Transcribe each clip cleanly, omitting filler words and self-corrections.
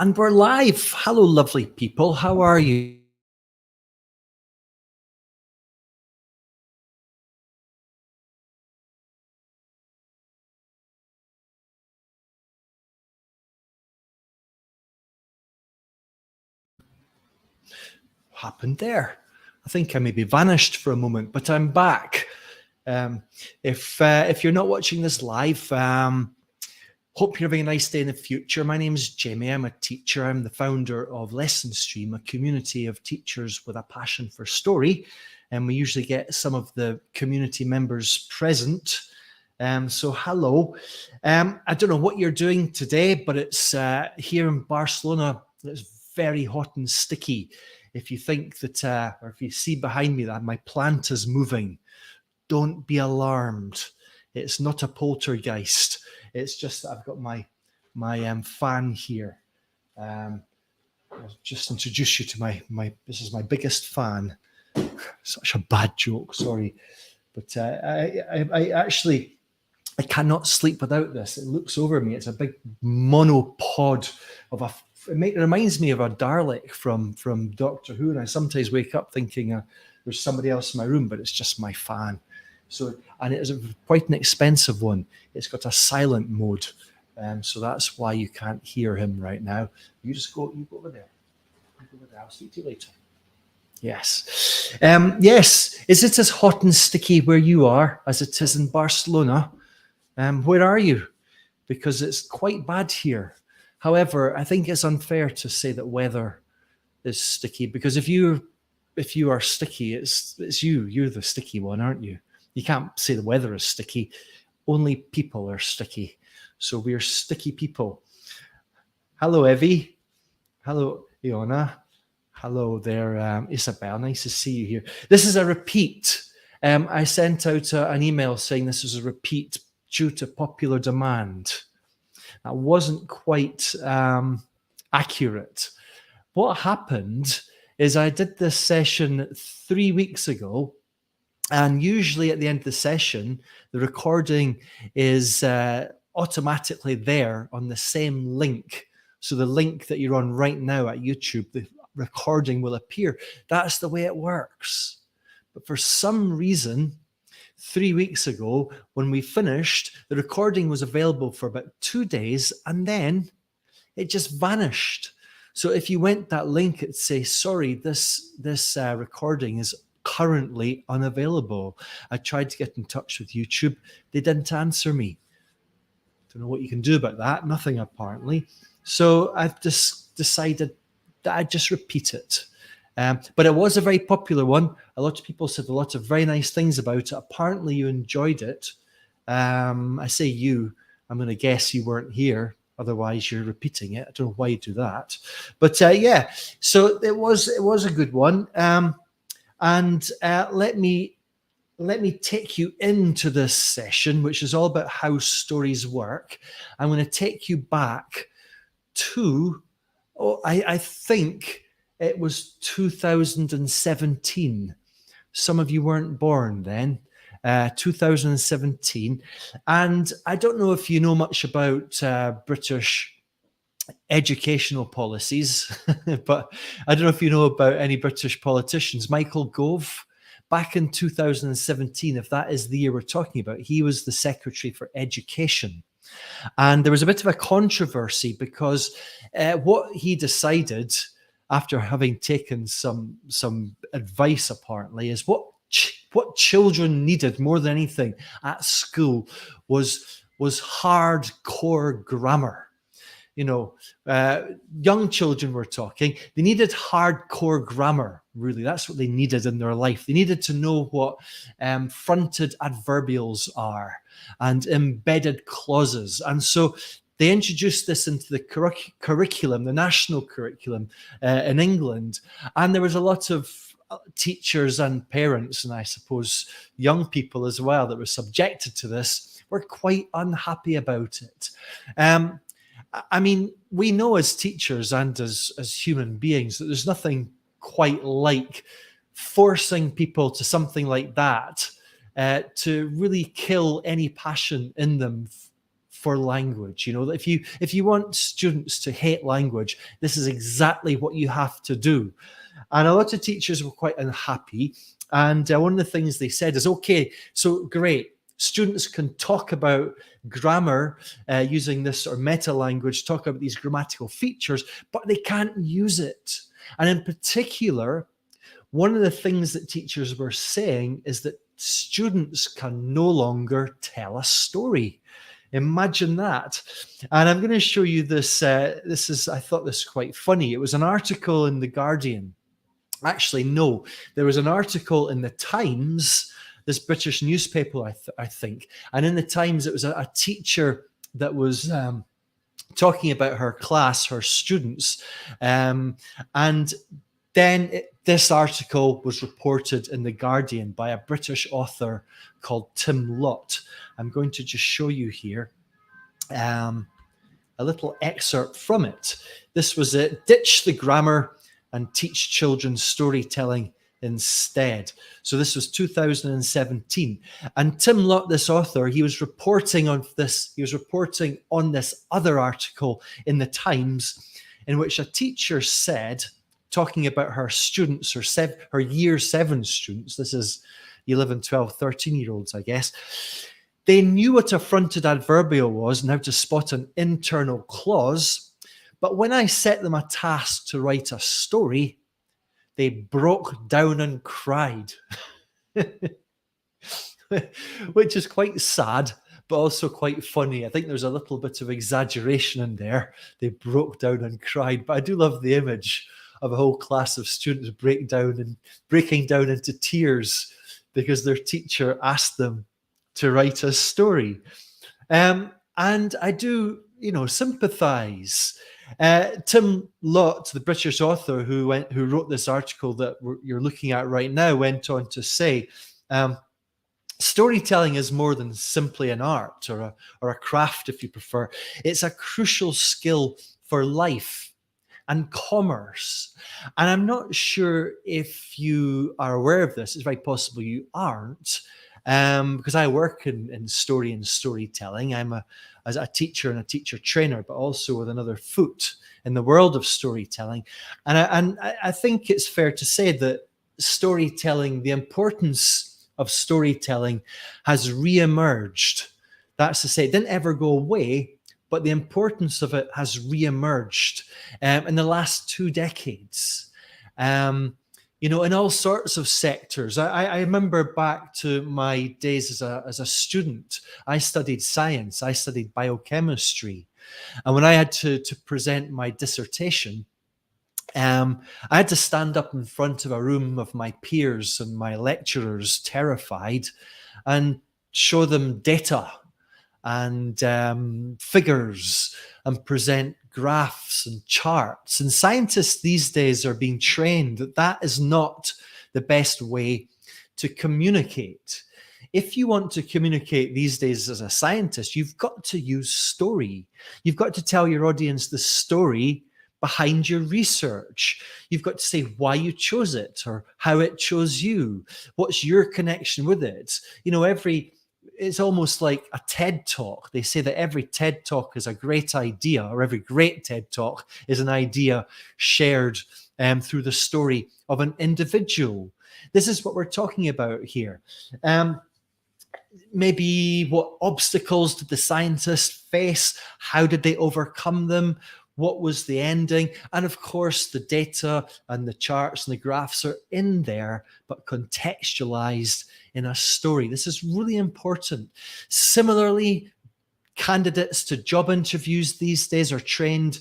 And we're live. Hello, lovely people. How are you? Happened there? I think I maybe vanished for a moment, but I'm back. If you're not watching this live, hope you're having a nice day in the future. My name is Jamie. I'm a teacher. I'm the founder of LessonStream, a community of teachers with a passion for story. And we usually get some of the community members present. So hello. I don't know what you're doing today, but it's here in Barcelona. It's very hot and sticky. If you think that, or if you see behind me that my plant is moving, don't be alarmed. It's not a poltergeist. It's just that I've got my fan here. I'll just introduce you to my. This is my biggest fan. Such a bad joke, sorry, but I actually I cannot sleep without this. It looks over me. It's a big monopod of a. It reminds me of a Dalek from Doctor Who, and I sometimes wake up thinking there's somebody else in my room, but it's just my fan. So, and it is quite an expensive one. It's got a silent mode, so that's why you can't hear him right now. You go over there. You go over there. I'll speak to you later. Yes. Yes. Is it as hot and sticky where you are as it is in Barcelona? Where are you? Because it's quite bad here. However, I think it's unfair to say that weather is sticky, because if you are sticky, it's you. You're the sticky one, aren't you? You can't say the weather is sticky. Only people are sticky. So we're sticky people. Hello, Evie. Hello, Iona. Hello there, Isabel. Nice to see you here. This is a repeat. I sent out an email saying this was a repeat due to popular demand. That wasn't quite accurate. What happened is I did this session 3 weeks ago, and usually at the end of the session, the recording is automatically there on the same link. So the link that you're on right now at YouTube, the recording will appear. That's the way it works. But for some reason, 3 weeks ago, when we finished, the recording was available for about 2 days, and then it just vanished. So if you went that link, it'd say, sorry, this recording is currently unavailable. I tried to get in touch with YouTube. They didn't answer me. Don't know what you can do about that. Nothing, apparently. So I've just decided that I'd just repeat it. But it was a very popular one. A lot of people said a lot of very nice things about it. Apparently you enjoyed it. I say you, I'm going to guess you weren't here. Otherwise you're repeating it. I don't know why you do that. But yeah, so it was a good one. And let me take you into this session, which is all about how stories work. I'm going to take you back to, I think it was 2017. Some of you weren't born then. 2017. And I don't know if you know much about British educational policies, but I don't know if you know about any British politicians. Michael Gove, back in 2017, if that is the year we're talking about, he was the Secretary for Education. And there was a bit of a controversy because what he decided, after having taken some advice, apparently, is what children needed more than anything at school was hardcore grammar. You know, young children were talking. They needed hardcore grammar, really. That's what they needed in their life. They needed to know what fronted adverbials are and embedded clauses. And so they introduced this into the curriculum, the national curriculum in England. And there was a lot of teachers and parents, and I suppose young people as well, that were subjected to this, were quite unhappy about it. I mean, we know as teachers and as human beings that there's nothing quite like forcing people to something like that to really kill any passion in them for language. You know, if you want students to hate language, this is exactly what you have to do. And a lot of teachers were quite unhappy. And one of the things they said is, okay, so great. Students can talk about grammar using this sort of meta language, talk about these grammatical features, but they can't use it. And in particular, one of the things that teachers were saying is that students can no longer tell a story. Imagine that. And I'm going to show you this. I thought this quite funny. It was an article in The Guardian. Actually, no, there was an article in the Times, this British newspaper, I think. And in the Times, it was a teacher that was talking about her class, her students. And then this article was reported in The Guardian by a British author called Tim Lott. I'm going to just show you here a little excerpt from it. This was it. Ditch the grammar and teach children storytelling instead. So this was 2017. And Tim Lott, this author, he was reporting on this other article in the Times in which a teacher said, talking about her students, her year 7 students, this is 11, 12, 13-year-olds, I guess, they knew what a fronted adverbial was and how to spot an internal clause. But when I set them a task to write a story, they broke down and cried, which is quite sad, but also quite funny. I think there's a little bit of exaggeration in there. They broke down and cried, but I do love the image of a whole class of students breaking down into tears because their teacher asked them to write a story. And I do, sympathize. Tim Lott, the British author who wrote this article that you're looking at right now, went on to say, storytelling is more than simply an art or a craft, if you prefer. It's a crucial skill for life and commerce. And I'm not sure if you are aware of this. It's very possible you aren't, because I work in story and storytelling. I'm as a teacher and a teacher trainer, but also with another foot in the world of storytelling. And I think it's fair to say that storytelling, the importance of storytelling has re-emerged. That's to say, it didn't ever go away, but the importance of it has re-emerged in the last 2 decades. In all sorts of sectors. I remember back to my days as a student. I studied science. I studied biochemistry. And when I had to present my dissertation, I had to stand up in front of a room of my peers and my lecturers, terrified, and show them data and figures and present graphs and charts. And scientists these days are being trained that is not the best way to communicate. If you want to communicate these days as a scientist, you've got to use story. You've got to tell your audience the story behind your research. You've got to say why you chose it or how it chose you. What's your connection with it? It's almost like a TED Talk. They say that every TED Talk is a great idea, or every great TED Talk is an idea shared through the story of an individual. This is what we're talking about here. Maybe what obstacles did the scientists face? How did they overcome them? What was the ending? And of course, the data and the charts and the graphs are in there, but contextualized in a story. This is really important. Similarly, candidates to job interviews these days are trained,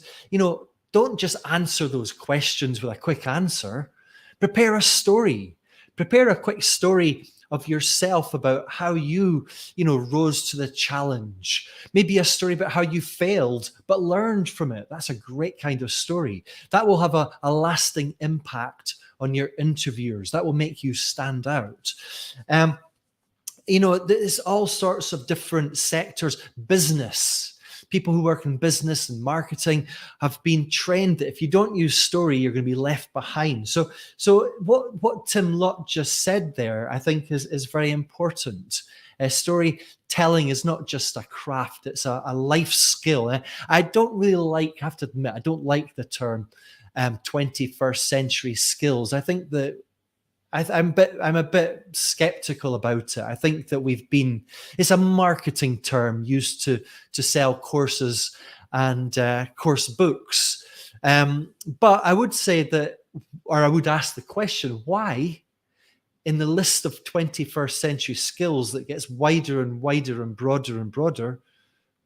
don't just answer those questions with a quick answer. Prepare a story. Prepare a quick story of yourself about how you rose to the challenge. Maybe a story about how you failed but learned from it. That's a great kind of story. That will have a lasting impact on your interviewers. That will make you stand out. There's all sorts of different sectors. Business. People who work in business and marketing have been trained that if you don't use story, you're going to be left behind. So what Tim Lott just said there, I think is very important. Storytelling is not just a craft, it's a life skill. I don't really have to admit, I don't like the term 21st century skills. I think that I'm a bit skeptical about it. I think that it's a marketing term used to sell courses and course books. But I would say that, or I would ask the question, why in the list of 21st century skills that gets wider and wider and broader and broader,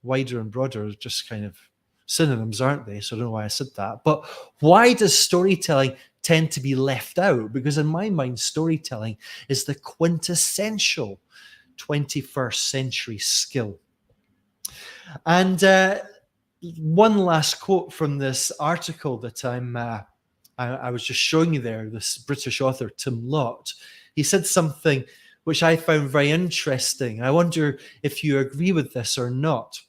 wider and broader, just kind of synonyms, aren't they? So I don't know why I said that. But why does storytelling tend to be left out? Because in my mind, storytelling is the quintessential 21st century skill. And one last quote from this article that I was just showing you there, this British author, Tim Lott. He said something which I found very interesting. I wonder if you agree with this or not.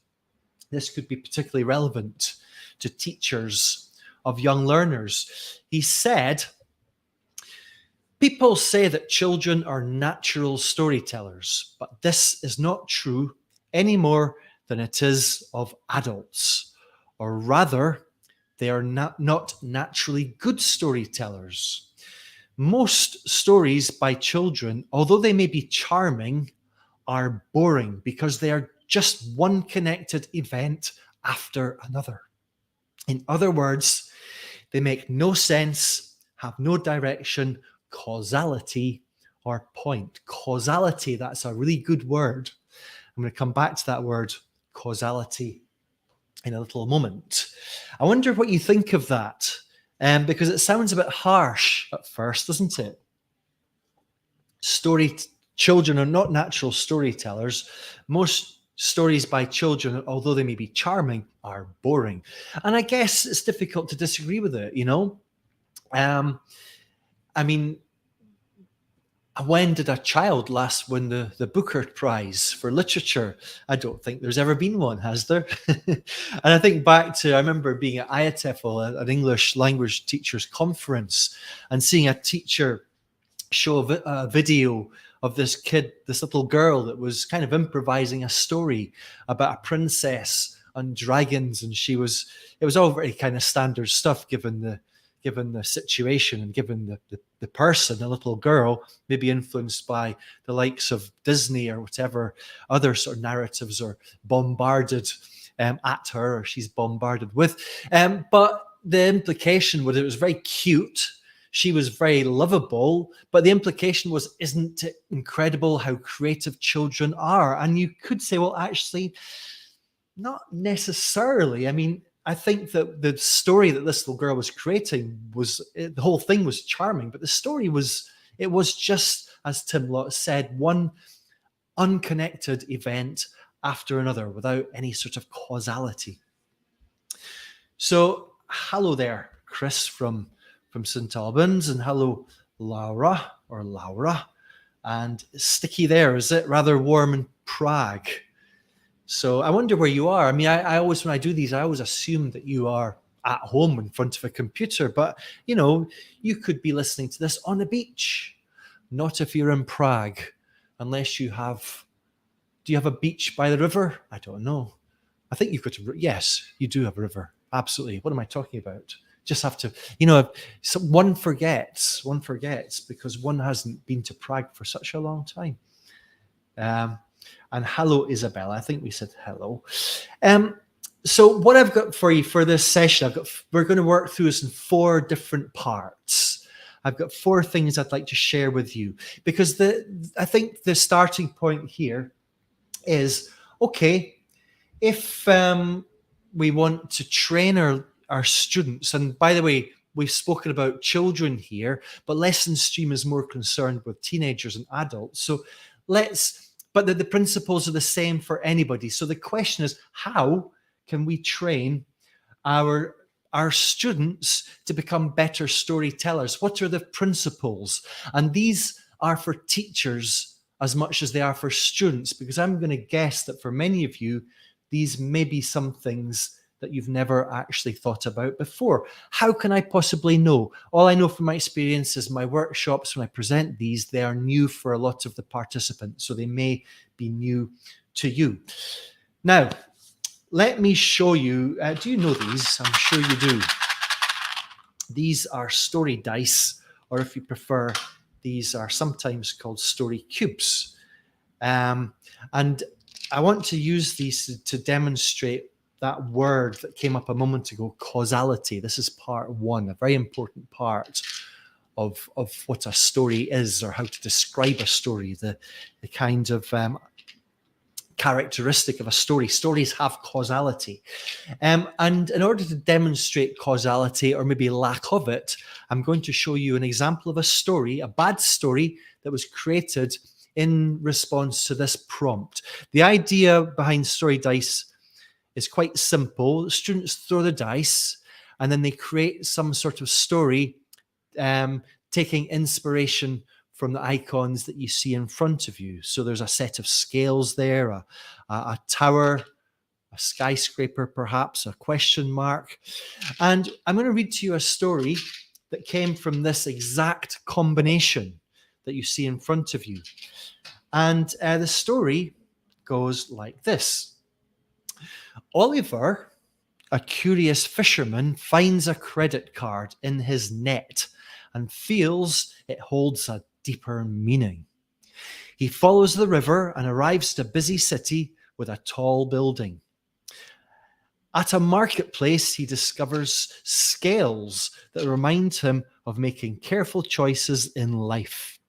This could be particularly relevant to teachers of young learners. He said, "People say that children are natural storytellers, but this is not true any more than it is of adults. Or rather, they are not naturally good storytellers. Most stories by children, although they may be charming, are boring because they are just one connected event after another. In other words, they make no sense, have no direction, causality, or point." Causality, that's a really good word. I'm going to come back to that word, causality, in a little moment. I wonder what you think of that, because it sounds a bit harsh at first, doesn't it? Children are not natural storytellers. Most stories by children, although they may be charming, are boring. And I guess it's difficult to disagree with it, you know? I mean, when did a child last win the Booker Prize for literature? I don't think there's ever been one, has there? And I think back to, I remember being at IATEFL, an English language teachers conference, and seeing a teacher show a video of this kid, this little girl that was kind of improvising a story about a princess and dragons. And it was all very kind of standard stuff given the situation and given the person, the little girl, maybe influenced by the likes of Disney or whatever other sort of narratives are bombarded at her, or she's bombarded with. But the implication was it was very cute. She was very lovable, but the implication was, isn't it incredible how creative children are? And you could say, well, actually, not necessarily. I mean, I think that the story that this little girl was creating the whole thing was charming, but the story was just, as Tim Lott said, one unconnected event after another without any sort of causality. So, hello there, Chris from St. Albans, and hello, Laura, and sticky there, is it? Rather warm in Prague. So I wonder where you are. I mean, I always, when I do these, I always assume that you are at home in front of a computer, but you could be listening to this on the beach. Not if you're in Prague, unless do you have a beach by the river? I don't know. I think yes, you do have a river. Absolutely. What am I talking about? Just have to, one forgets because one hasn't been to Prague for such a long time. And hello, Isabella. I think we said hello. So what I've got for you for this session, we're going to work through this in 4 different parts. I've got 4 things I'd like to share with you, because I think the starting point here is, okay, if we want to train our students, and by the way, we've spoken about children here, but LessonStream is more concerned with teenagers and adults. So but the principles are the same for anybody. So the question is, how can we train our students to become better storytellers? What are the principles? And these are for teachers as much as they are for students, because I'm going to guess that for many of you, these may be some things that you've never actually thought about before. How can I possibly know? All I know from my experience is my workshops, when I present these, they are new for a lot of the participants, so they may be new to you. Now, let me show you, do you know these? I'm sure you do. These are story dice, or if you prefer, these are sometimes called story cubes. And I want to use these to demonstrate that word that came up a moment ago, causality. This is part one, a very important part of what a story is, or how to describe a story, the kind of characteristic of a story. Stories have causality. And in order to demonstrate causality, or maybe lack of it, I'm going to show you an example of a story, a bad story that was created in response to this prompt. The idea behind story dice is quite simple. Students throw the dice and then they create some sort of story, taking inspiration from the icons that you see in front of you. So there's a set of scales there, a tower, a skyscraper, perhaps, a question mark. And I'm going to read to you a story that came from this exact combination that you see in front of you. And the story goes like this. Oliver, a curious fisherman, finds a credit card in his net and feels it holds a deeper meaning. He follows the river and arrives at a busy city with a tall building. At a marketplace, he discovers scales that remind him of making careful choices in life.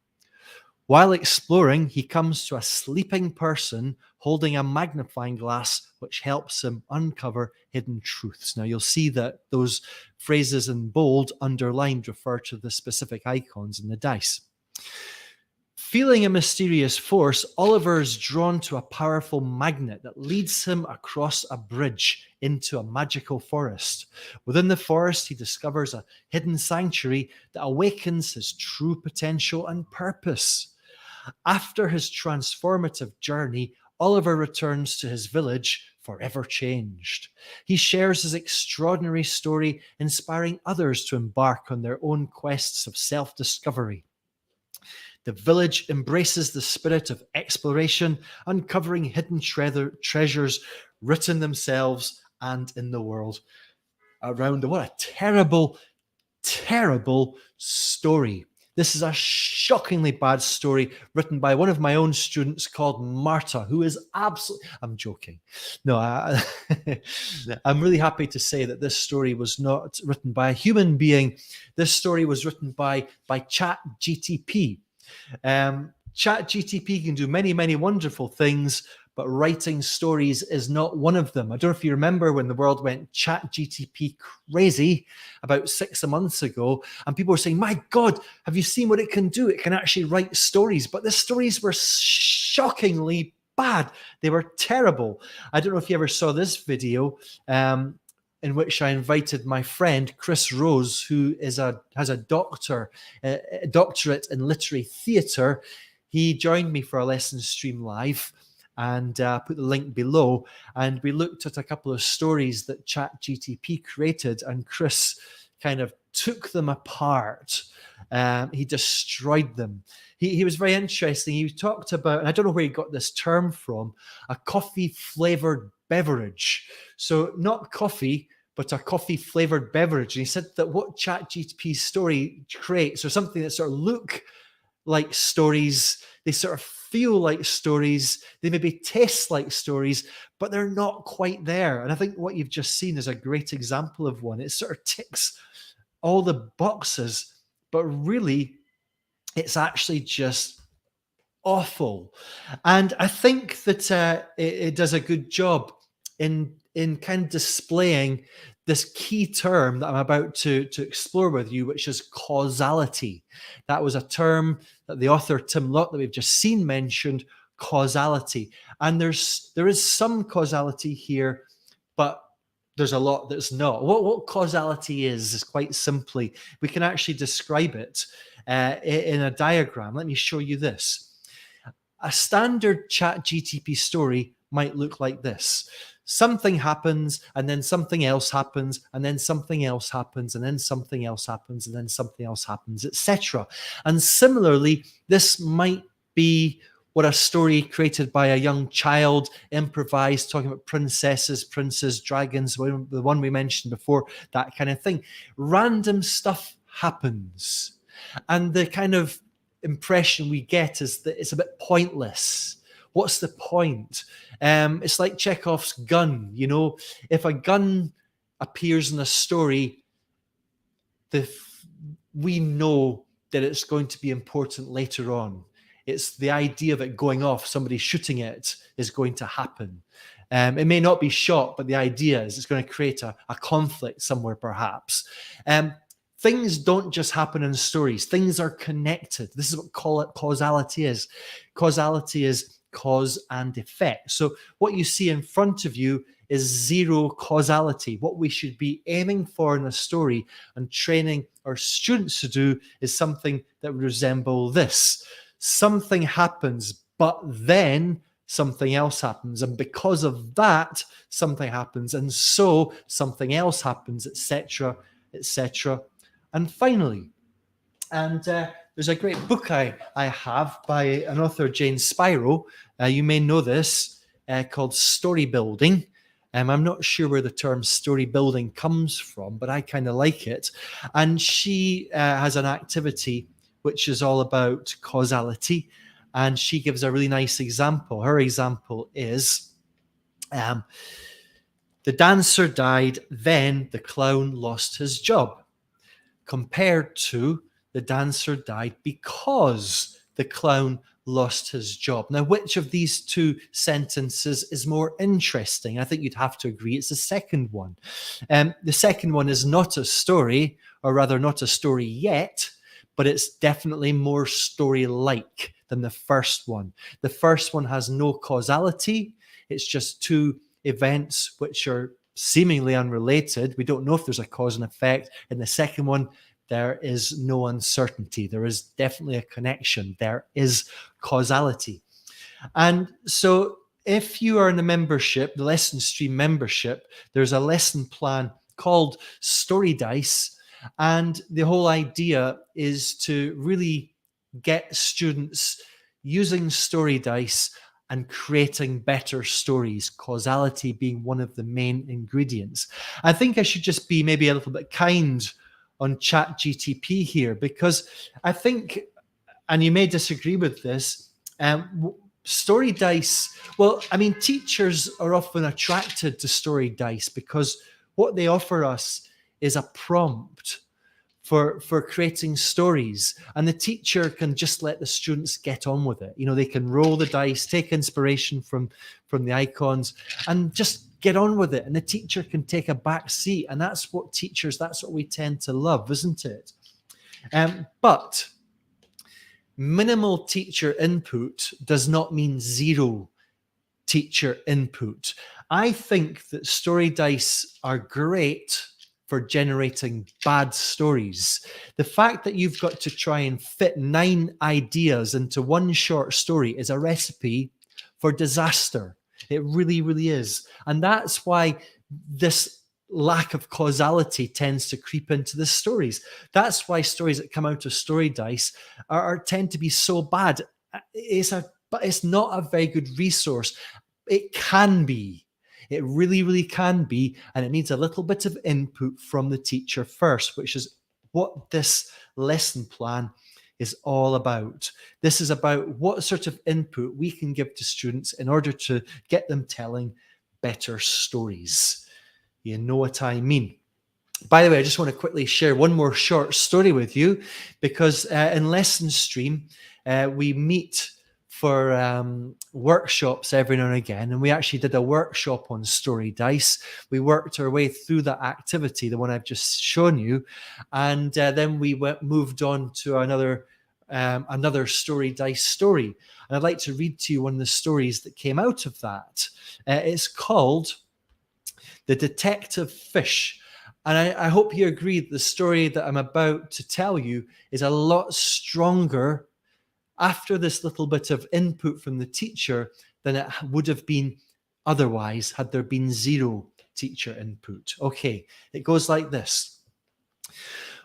While exploring, he comes to a sleeping person holding a magnifying glass, which helps him uncover hidden truths. Now, you'll see that those phrases in bold, underlined, refer to the specific icons in the dice. Feeling a mysterious force, Oliver is drawn to a powerful magnet that leads him across a bridge into a magical forest. Within the forest, he discovers a hidden sanctuary that awakens his true potential and purpose. After his transformative journey, Oliver returns to his village forever changed. He shares his extraordinary story, inspiring others to embark on their own quests of self-discovery. The village embraces the spirit of exploration, uncovering hidden treasures written themselves and in the world around them. What a terrible, terrible story. This is a shockingly bad story written by one of my own students called Marta, who is absolutely... I'm joking. No, I'm really happy to say that this story was not written by a human being. This story was written by ChatGTP. ChatGTP can do many, many wonderful things, but writing stories is not one of them. I don't know if you remember when the world went ChatGTP crazy about 6 months ago, and people were saying, my God, have you seen what it can do? It can actually write stories. But the stories were shockingly bad. They were terrible. I don't know if you ever saw this video in which I invited my friend Chris Rose, who has a doctorate in literary theatre. He joined me for a LessonStream Live, and put the link below. And we looked at a couple of stories that ChatGTP created, and Chris kind of took them apart. He destroyed them. He was very interesting. He talked about, and I don't know where he got this term from, a coffee-flavored beverage. So not coffee, but a coffee-flavored beverage. And he said that what ChatGPT's story creates, or something that sort of look like stories, they sort of feel like stories, they maybe taste like stories, but they're not quite there. And I think what you've just seen is a great example of one. It sort of ticks all the boxes, but really it's actually just awful. And I think that it does a good job in kind of displaying this key term that I'm about to explore with you, which is causality. That was a term that the author Tim Lott that we've just seen mentioned, causality. And there is some causality here, but there's a lot that's not. What causality is quite simply, we can actually describe it in a diagram. Let me show you this. A standard ChatGTP story might look like this. Something happens, and then something else happens, and then something else happens, and then something else happens, and then something else happens, etc. And similarly, this might be what a story created by a young child improvised, talking about princesses, princes, dragons, the one we mentioned before, that kind of thing. Random stuff happens. And the kind of impression we get is that it's a bit pointless. What's the point? It's like Chekhov's gun. If a gun appears in a story, we know that it's going to be important later on. It's the idea of it going off, somebody shooting it is going to happen. It may not be shot, but the idea is it's going to create a conflict somewhere, perhaps. Things don't just happen in stories. Things are connected. This is what causality is. Causality is cause and effect. So what you see in front of you is zero causality. What we should be aiming for in a story and training our students to do is something that would resemble this. Something happens, but then something else happens. And because of that, something happens. And so something else happens, etc., etc. And finally, there's a great book I have by an author, Jane Spiro. You may know this, called Story Building. I'm not sure where the term story building comes from, but I kind of like it. And she has an activity which is all about causality. And she gives a really nice example. Her example is the dancer died, then the clown lost his job, compared to the dancer died because the clown lost his job. Now, which of these two sentences is more interesting? I think you'd have to agree it's the second one. The second one is not a story, or rather not a story yet, but it's definitely more story-like than the first one. The first one has no causality. It's just two events which are seemingly unrelated. We don't know if there's a cause and effect. In the second one, there is no uncertainty. There is definitely a connection. There is causality. And so if you are in the membership, the LessonStream membership, there's a lesson plan called Story Dice. And the whole idea is to really get students using story dice and creating better stories, causality being one of the main ingredients. I think I should just be maybe a little bit kind on ChatGTP here, because I think, and you may disagree with this, story dice, well, I mean, teachers are often attracted to story dice because what they offer us is a prompt for creating stories, and the teacher can just let the students get on with it. They can roll the dice, take inspiration from the icons, and just get on with it. And the teacher can take a back seat, and that's what we tend to love, isn't it? But minimal teacher input does not mean zero teacher input. I think that story dice are great for generating bad stories. The fact that you've got to try and fit 9 ideas into one short story is a recipe for disaster. It really, really is. And that's why this lack of causality tends to creep into the stories. That's why stories that come out of story dice tend to be so bad. But it's not a very good resource. It can be. It really, really can be, and it needs a little bit of input from the teacher first, which is what this lesson plan is all about. This is about what sort of input we can give to students in order to get them telling better stories. You know what I mean. By the way, I just want to quickly share one more short story with you, because in LessonStream, we meet for workshops every now and again, and we actually did a workshop on story dice. We worked our way through that activity, the one I've just shown you, and then we moved on to another story dice story. And I'd like to read to you one of the stories that came out of that. It's called The Detective Fish. And I hope you agree that the story that I'm about to tell you is a lot stronger after this little bit of input from the teacher than it would have been otherwise had there been zero teacher input. Okay, it goes like this.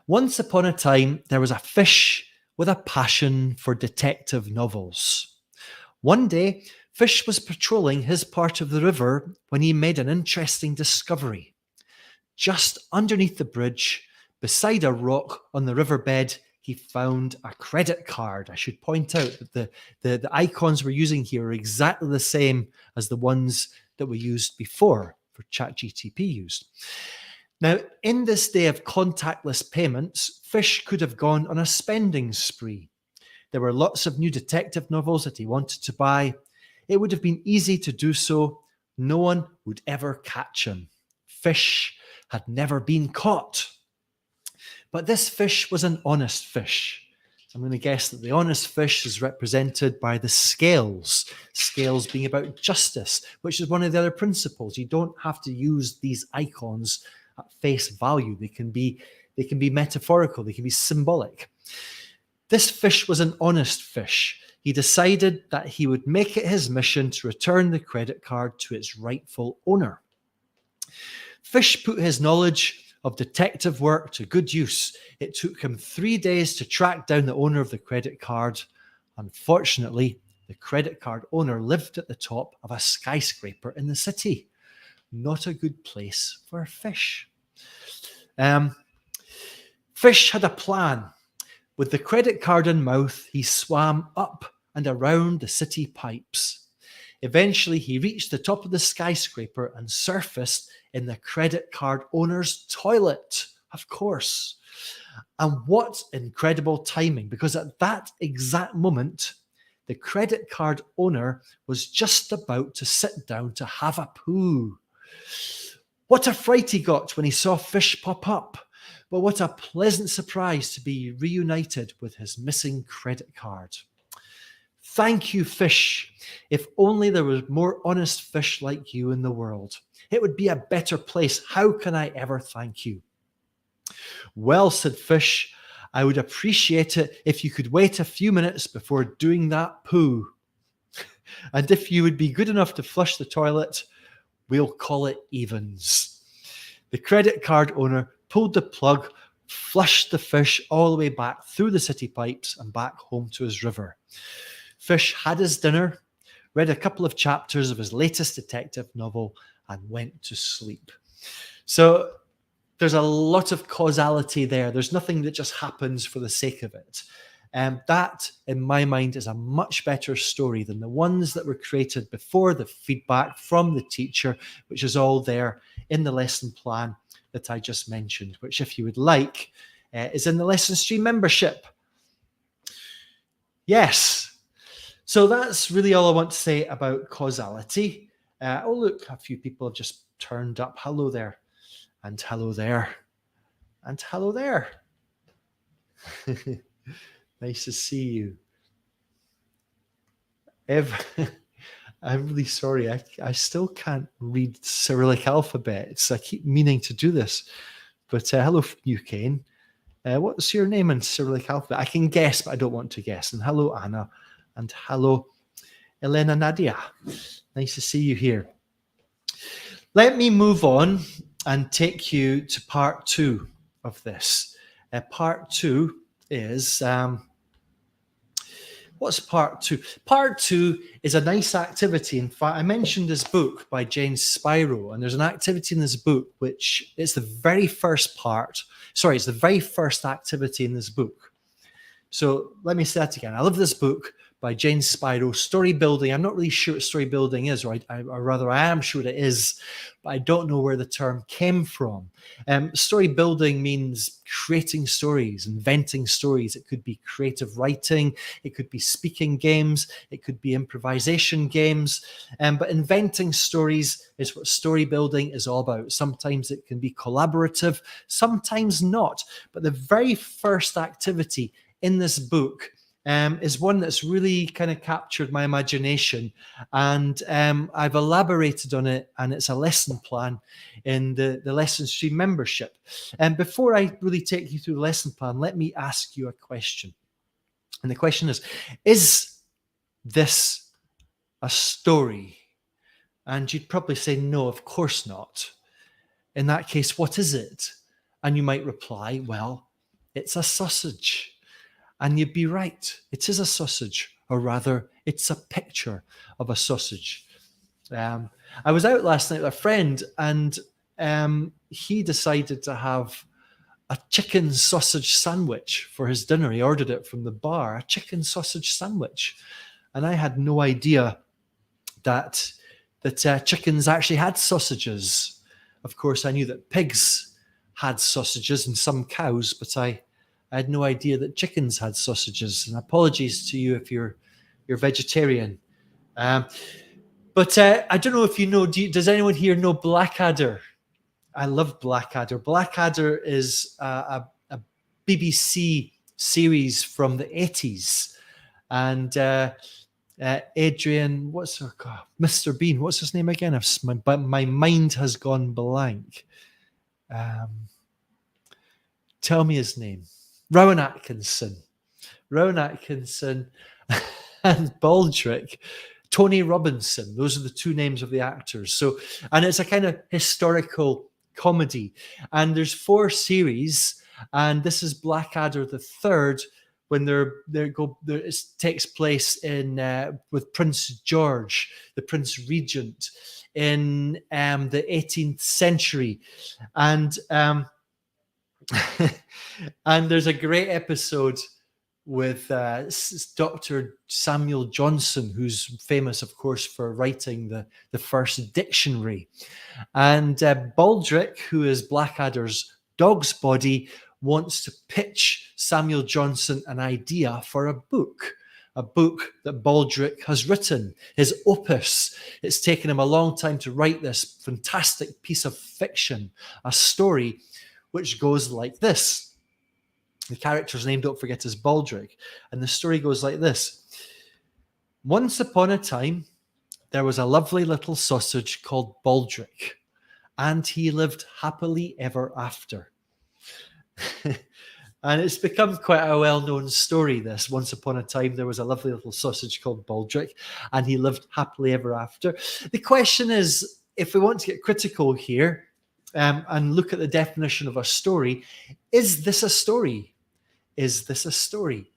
Once upon a time, there was a fish with a passion for detective novels. One day, Fish was patrolling his part of the river when he made an interesting discovery. Just underneath the bridge, beside a rock on the riverbed, he found a credit card. I should point out that the icons we're using here are exactly the same as the ones that we used before for ChatGTP used. Now, in this day of contactless payments, Fish could have gone on a spending spree. There were lots of new detective novels that he wanted to buy. It would have been easy to do so. No one would ever catch him. Fish had never been caught. But this fish was an honest fish. I'm going to guess that the honest fish is represented by the scales. Scales being about justice, which is one of the other principles. You don't have to use these icons at face value. They can be metaphorical. They can be symbolic. This fish was an honest fish. He decided that he would make it his mission to return the credit card to its rightful owner. Fish put his knowledge of detective work to good use. It took him 3 days to track down the owner of the credit card. Unfortunately, the credit card owner lived at the top of a skyscraper in the city. Not a good place for Fish. Fish had a plan. With the credit card in mouth, he swam up and around the city pipes. Eventually, he reached the top of the skyscraper and surfaced in the credit card owner's toilet, of course. And what incredible timing, because at that exact moment, the credit card owner was just about to sit down to have a poo. What a fright he got when he saw Fish pop up. But what a pleasant surprise to be reunited with his missing credit card. Thank you, Fish. If only there was more honest fish like you in the world. It would be a better place. How can I ever thank you? Well, said Fish, I would appreciate it if you could wait a few minutes before doing that poo. And if you would be good enough to flush the toilet, we'll call it evens. The credit card owner pulled the plug, flushed the fish all the way back through the city pipes and back home to his river. Fish had his dinner, read a couple of chapters of his latest detective novel, and went to sleep. So there's a lot of causality there. There's nothing that just happens for the sake of it. That, in my mind, is a much better story than the ones that were created before the feedback from the teacher, which is all there in the lesson plan that I just mentioned, which, if you would like, is in the LessonStream membership. Yes. So that's really all I want to say about causality. Oh, look, a few people have just turned up. Hello there. And hello there. And hello there. Nice to see you. I'm really sorry. I still can't read Cyrillic alphabets. I keep meaning to do this. But hello, UK. What's your name in Cyrillic alphabet? I can guess, but I don't want to guess. And hello, Anna. And hello, Elena Nadia. Nice to see you here. Let me move on and take you to part 2 of this. Part 2 is... what's part 2? Part 2 is a nice activity. In fact, I mentioned this book by James Spiro, and there's an activity in this book which is the very first part. Sorry, it's the very first activity in this book. So let me say that again. I love this book by James Spiro, Story Building. I'm not really sure what story building is, or rather I am sure it is, but I don't know where the term came from. Story building means creating stories, inventing stories. It could be creative writing, it could be speaking games, it could be improvisation games, but inventing stories is what story building is all about. Sometimes it can be collaborative, sometimes not, but the very first activity in this book is one that's really kind of captured my imagination, and I've elaborated on it, and it's a lesson plan in the LessonStream membership. And before I really take you through the lesson plan, let me ask you a question. And the question is this a story? And you'd probably say, no, of course not. In that case, what is it? And you might reply, well, it's a sausage. And you'd be right. It is a sausage, or rather, it's a picture of a sausage. I was out last night with a friend, and he decided to have a chicken sausage sandwich for his dinner. He ordered it from the bar, a chicken sausage sandwich. And I had no idea that chickens actually had sausages. Of course, I knew that pigs had sausages and some cows, but I had no idea that chickens had sausages. And apologies to you if you're vegetarian. But I don't know if you know, does anyone here know Blackadder? I love Blackadder. Blackadder is a BBC series from the 80s. And Adrian, Mr. Bean, what's his name again? My mind has gone blank. Tell me his name. Rowan Atkinson and Baldrick. Tony Robinson. Those are the two names of the actors. So, and it's a kind of historical comedy. And there's 4 series, and this is Blackadder the third, when it takes place in with Prince George, the Prince Regent, in the 18th century, and and there's a great episode with Dr. Samuel Johnson, who's famous, of course, for writing the first dictionary. And Baldrick, who is Blackadder's dog's body, wants to pitch Samuel Johnson an idea for a book that Baldrick has written, his opus. It's taken him a long time to write this fantastic piece of fiction, a story which goes like this. The character's name, don't forget, is Baldrick. And the story goes like this. Once upon a time, there was a lovely little sausage called Baldrick, and he lived happily ever after. And it's become quite a well-known story, this. Once upon a time, there was a lovely little sausage called Baldrick, and he lived happily ever after. The question is, if we want to get critical here and look at the definition of a story, is this a story? Is this a story?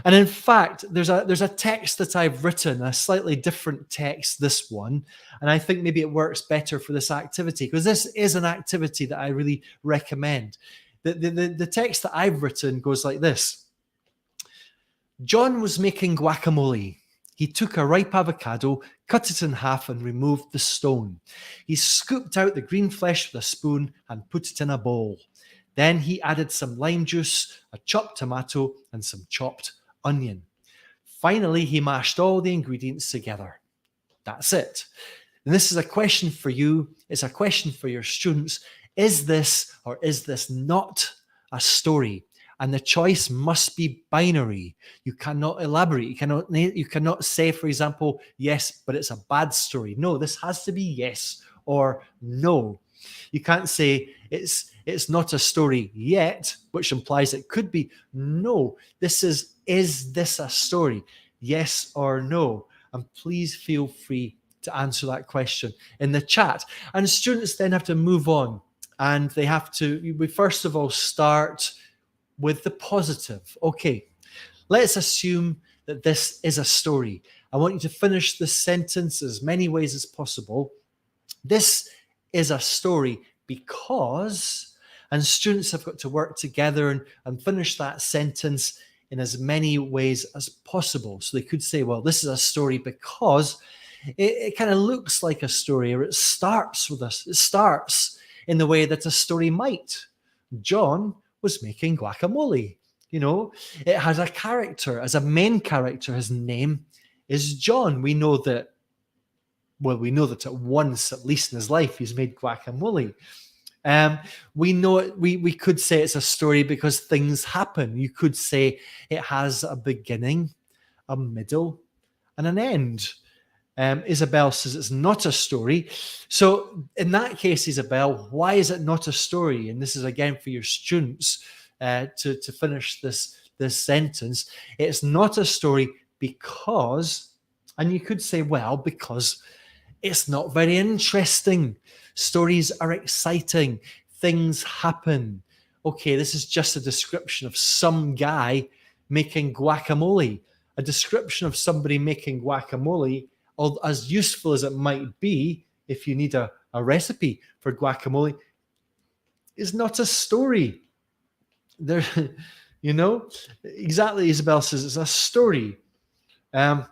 And in fact, there's a text that I've written, a slightly different text, this one, and I think maybe it works better for this activity, because this is an activity that I really recommend. The text that I've written goes like this. John was making guacamole. He took a ripe avocado, cut it in half, and removed the stone. He scooped out the green flesh with a spoon and put it in a bowl. Then he added some lime juice, a chopped tomato, and some chopped onion. Finally, he mashed all the ingredients together. That's it. And this is a question for you. It's a question for your students. Is this or is this not a story? And the choice must be binary. You cannot elaborate. You cannot say, for example, yes, but it's a bad story. No, this has to be yes or no. You can't say it's not a story yet, which implies it could be. No, this is this a story? Yes or no? And please feel free to answer that question in the chat. And students then have to move on, and we first of all start with the positive. Okay, let's assume that this is a story. I want you to finish this sentence as many ways as possible. This is a story because, and students have got to work together and finish that sentence in as many ways as possible. So they could say, well, this is a story because it kind of looks like a story, or it starts with us. It starts in the way that a story might. John was making guacamole. You know, it has a character. As a main character, his name is John. We know that at once, at least in his life, he's made guacamole. We know it, we could say it's a story because things happen. You could say it has a beginning, a middle, and an end. Isabel says it's not a story. So in that case, Isabel, why is it not a story? And this is again for your students to finish this sentence. It's not a story because, and you could say, well, because it's not very interesting. Stories are exciting. Things happen. Okay, this is just a description of some guy making guacamole. A description of somebody making guacamole, as useful as it might be if you need a recipe for guacamole, is not a story. There, exactly, Isabel says it's a story. I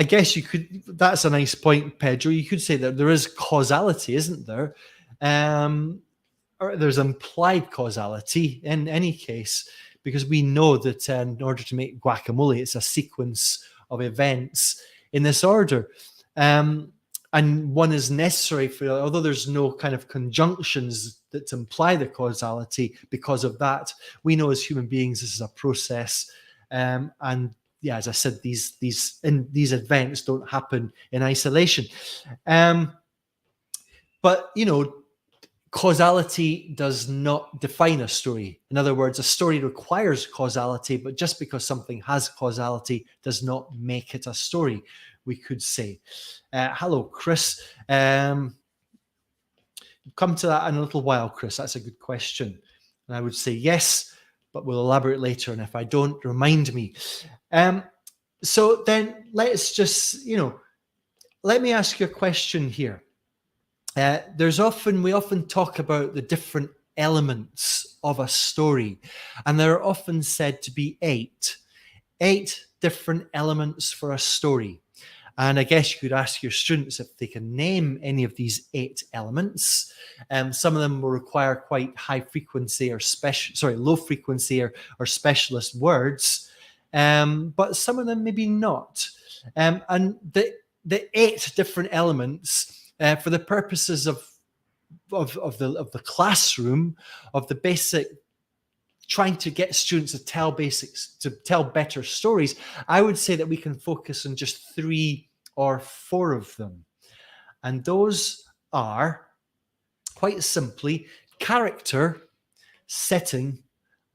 guess you could, that's a nice point, Pedro. You could say that there is causality, isn't there? Or there's implied causality in any case, because we know that in order to make guacamole, it's a sequence of events in this order. And one is necessary for, although there's no kind of conjunctions that imply the causality because of that, we know as human beings this is a process. And yeah, as I said, these events don't happen in isolation. But, causality does not define a story. In other words, a story requires causality, but just because something has causality does not make it a story, we could say. Hello, Chris. Come to that in a little while, Chris. That's a good question. And I would say yes, but we'll elaborate later. And if I don't, remind me. So then let's just, let me ask you a question here. We often talk about the different elements of a story, and there are often said to be eight different elements for a story. And I guess you could ask your students if they can name any of these 8 elements. Some of them will require quite high frequency or low frequency or specialist words, but some of them maybe not. And the 8 different elements, for the purposes of the classroom, of the basic, trying to get students to tell better stories, I would say that we can focus on just 3 or 4 of them. And those are, quite simply, character, setting,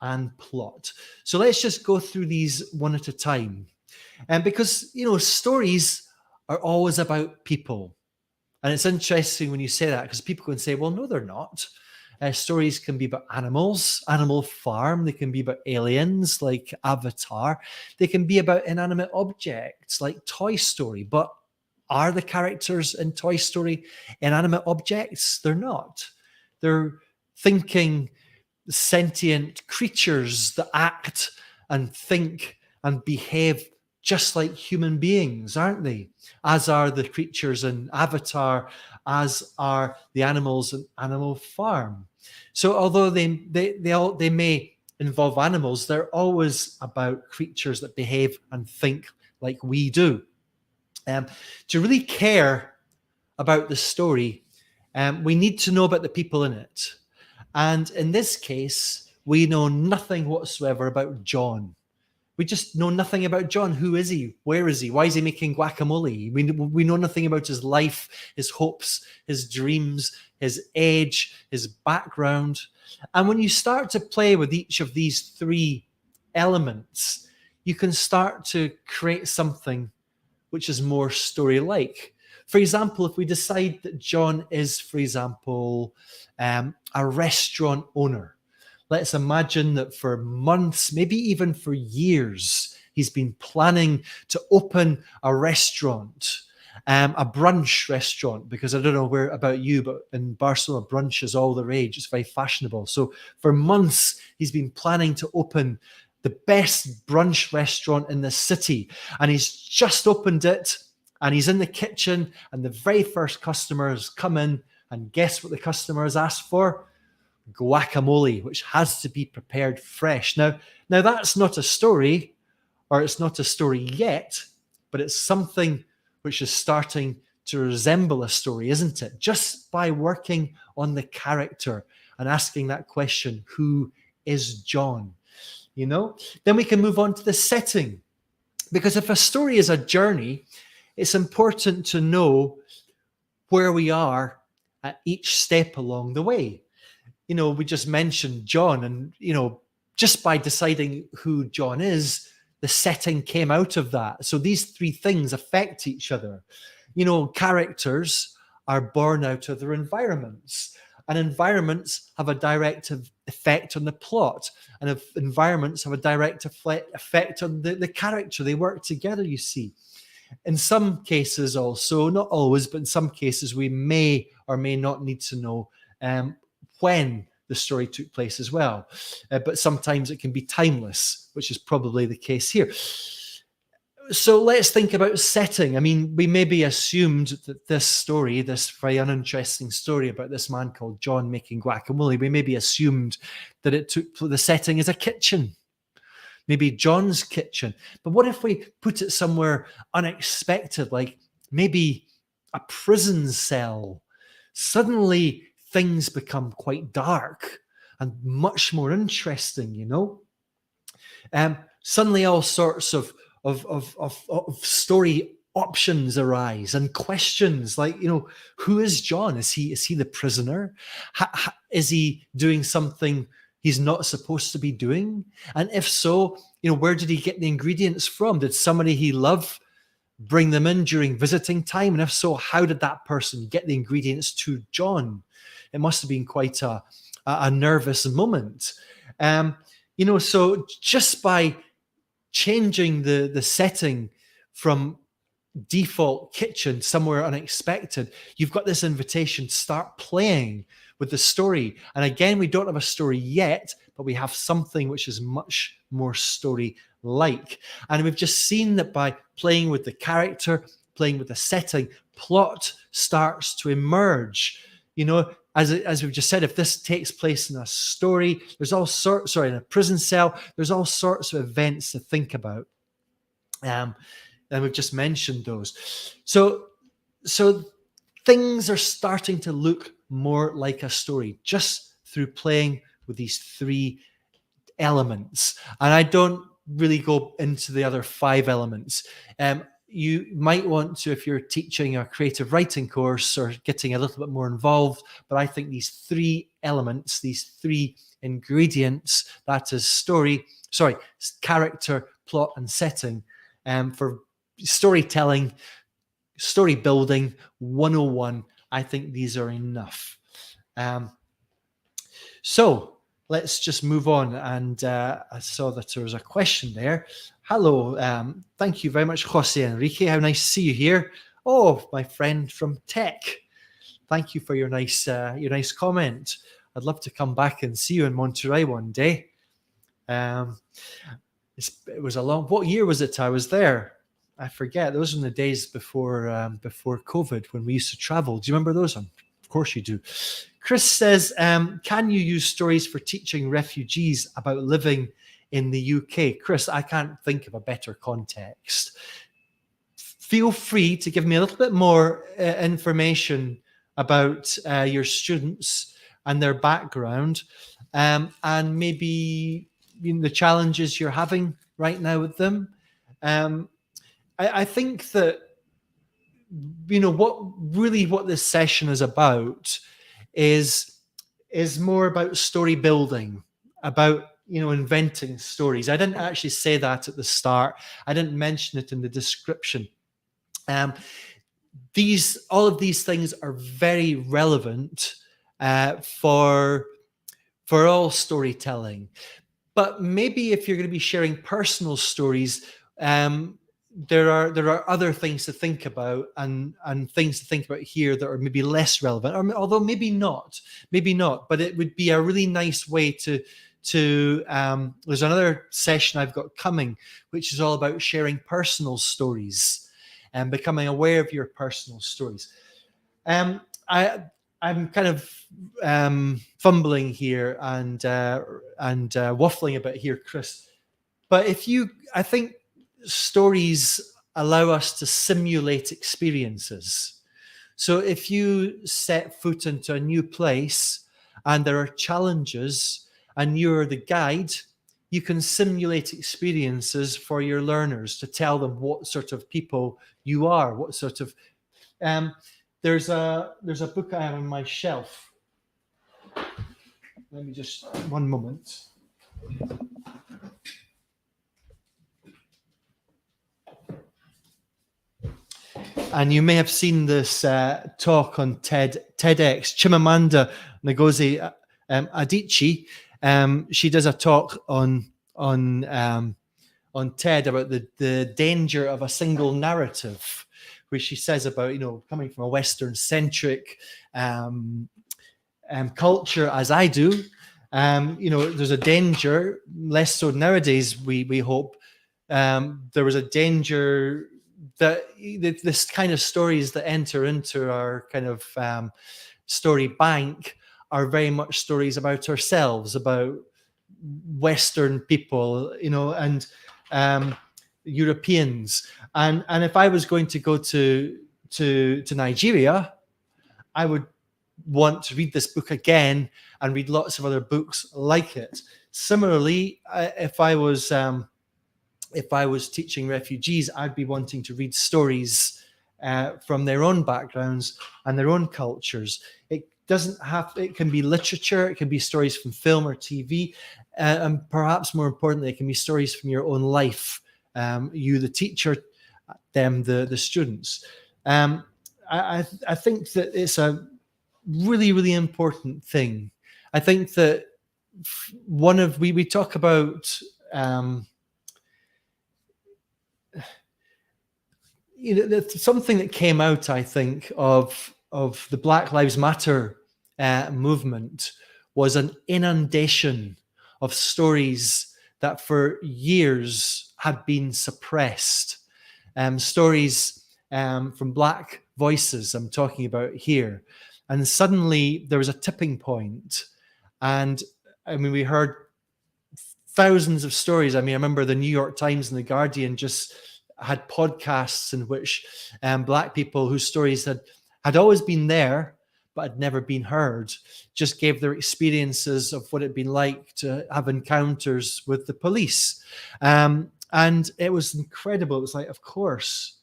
and plot. So let's just go through these one at a time. And because, stories are always about people. And it's interesting when you say that, because people can say, well, no, they're not. Stories can be about animals, Animal Farm. They can be about aliens, like Avatar. They can be about inanimate objects, like Toy Story. But are the characters in Toy Story inanimate objects? They're not. They're thinking, sentient creatures that act and think and behave just like human beings, aren't they? As are the creatures in Avatar, as are the animals in Animal Farm. So although they may involve animals, they're always about creatures that behave and think like we do. To really care about the story, we need to know about the people in it. And in this case, we know nothing whatsoever about John. We just know nothing about John. Who is he? Where is he? Why is he making guacamole? We know nothing about his life, his hopes, his dreams, his age, his background. And when you start to play with each of these 3 elements, you can start to create something which is more story-like. For example, if we decide that John is, for example, a restaurant owner, let's imagine that for months, maybe even for years, he's been planning to open a restaurant, a brunch restaurant, because I don't know where about you, but in Barcelona, brunch is all the rage. It's very fashionable. So for months, he's been planning to open the best brunch restaurant in the city. And he's just opened it, and he's in the kitchen, and the very first customers come in, and guess what the customers asked for? Guacamole, which has to be prepared fresh. Now that's not a story, or it's not a story yet, but it's something which is starting to resemble a story, isn't it? Just by working on the character and asking that question, who is John? Then we can move on to the setting. Because if a story is a journey, it's important to know where we are at each step along the way. We just mentioned John, and, just by deciding who John is, the setting came out of that. So these 3 things affect each other. Characters are born out of their environments, and environments have a direct effect on the plot, and if environments have a direct effect on the character. They work together, you see. In some cases also, not always, but in some cases, we may or may not need to know when the story took place as well. But sometimes it can be timeless, which is probably the case here. So let's think about setting. I mean, we maybe assumed that this story, this very uninteresting story about this man called John making guacamole, we maybe assumed that the setting is a kitchen. Maybe John's kitchen. But what if we put it somewhere unexpected, like maybe a prison cell? Suddenly things become quite dark and much more interesting, Suddenly all sorts of story options arise and questions like, who is John? Is he the prisoner? Is he doing something he's not supposed to be doing? And if so, where did he get the ingredients from? Did somebody he loved bring them in during visiting time? And if so, how did that person get the ingredients to John? It must have been quite a nervous moment. So just by changing the setting from default kitchen somewhere unexpected, you've got this invitation to start playing with the story. And again, we don't have a story yet, but we have something which is much more story-like. And we've just seen that by playing with the character, playing with the setting, plot starts to emerge. As we've just said, if this takes place in a story, there's all sorts, in a prison cell, there's all sorts of events to think about. And we've just mentioned those. So things are starting to look more like a story just through playing with these three elements. And I don't really go into the other 5 elements. You might want to, if you're teaching a creative writing course or getting a little bit more involved, but I think these 3 elements, these 3 ingredients, that is character, plot, and setting, for storytelling, story building 101, I think these are enough. So let's just move on. And I saw that there was a question there. Hello, thank you very much, Jose Enrique. How nice to see you here. Oh, my friend from Tech. Thank you for your nice comment. I'd love to come back and see you in Monterey one day. It was what year was it I was there? I forget. Those were the days before COVID, when we used to travel. Do you remember those? Of course you do. Chris says, can you use stories for teaching refugees about living in the UK? Chris, I can't think of a better context. Feel free to give me a little bit more information about your students and their background, and maybe the challenges you're having right now with them. I think that what this session is about is more about story building, about inventing stories. I didn't actually say that at the start. I didn't mention it in the description. All of these things are very relevant for all storytelling. But maybe if you're going to be sharing personal stories, there are other things to think about and things to think about here that are maybe less relevant, or although maybe not. But it would be a really nice way to there's another session I've got coming, which is all about sharing personal stories and becoming aware of your personal stories. I'm kind of fumbling here and waffling a bit here, Chris. But I think stories allow us to simulate experiences. So if you set foot into a new place and there are challenges and you're the guide, you can simulate experiences for your learners to tell them what sort of people you are, what sort of... There's a book I have on my shelf. Let me just, one moment. And you may have seen this talk on TEDx. Chimamanda Ngozi Adichie, she does a talk on TED about the danger of a single narrative, where she says about, coming from a Western-centric culture, as I do, there's a danger, less so nowadays, we hope. There was a danger that this kind of stories that enter into our kind of story bank are very much stories about ourselves, about Western people, and Europeans. And if I was going to go to Nigeria, I would want to read this book again and read lots of other books like it. Similarly, if I was teaching refugees, I'd be wanting to read stories from their own backgrounds and their own cultures. It can be literature, it can be stories from film or TV, and perhaps more importantly, it can be stories from your own life. You, the teacher, them, the students. I think that it's a really, really important thing. I think that we talk about something that came out, I think, of the Black Lives Matter movement was an inundation of stories that for years had been suppressed. Stories from Black voices I'm talking about here. And suddenly there was a tipping point. And I mean, we heard thousands of stories. I mean, I remember the New York Times and the Guardian just had podcasts in which Black people whose stories had always been there, but had never been heard, just gave their experiences of what it'd been like to have encounters with the police. And it was incredible. It was like, of course,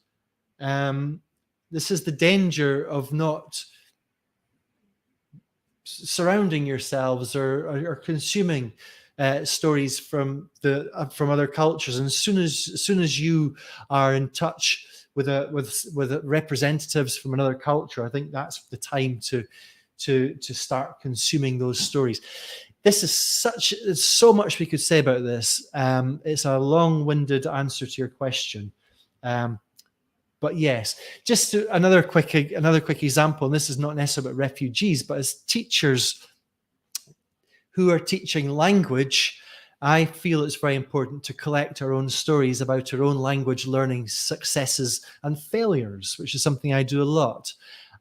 this is the danger of not surrounding yourselves or consuming stories from other cultures. And as soon as you are in touch with representatives from another culture, I think that's the time to start consuming those stories. There's so much we could say about this. It's a long-winded answer to your question. But yes, just another quick example, and this is not necessarily about refugees, but as teachers who are teaching language, I feel it's very important to collect our own stories about our own language learning successes and failures, which is something I do a lot,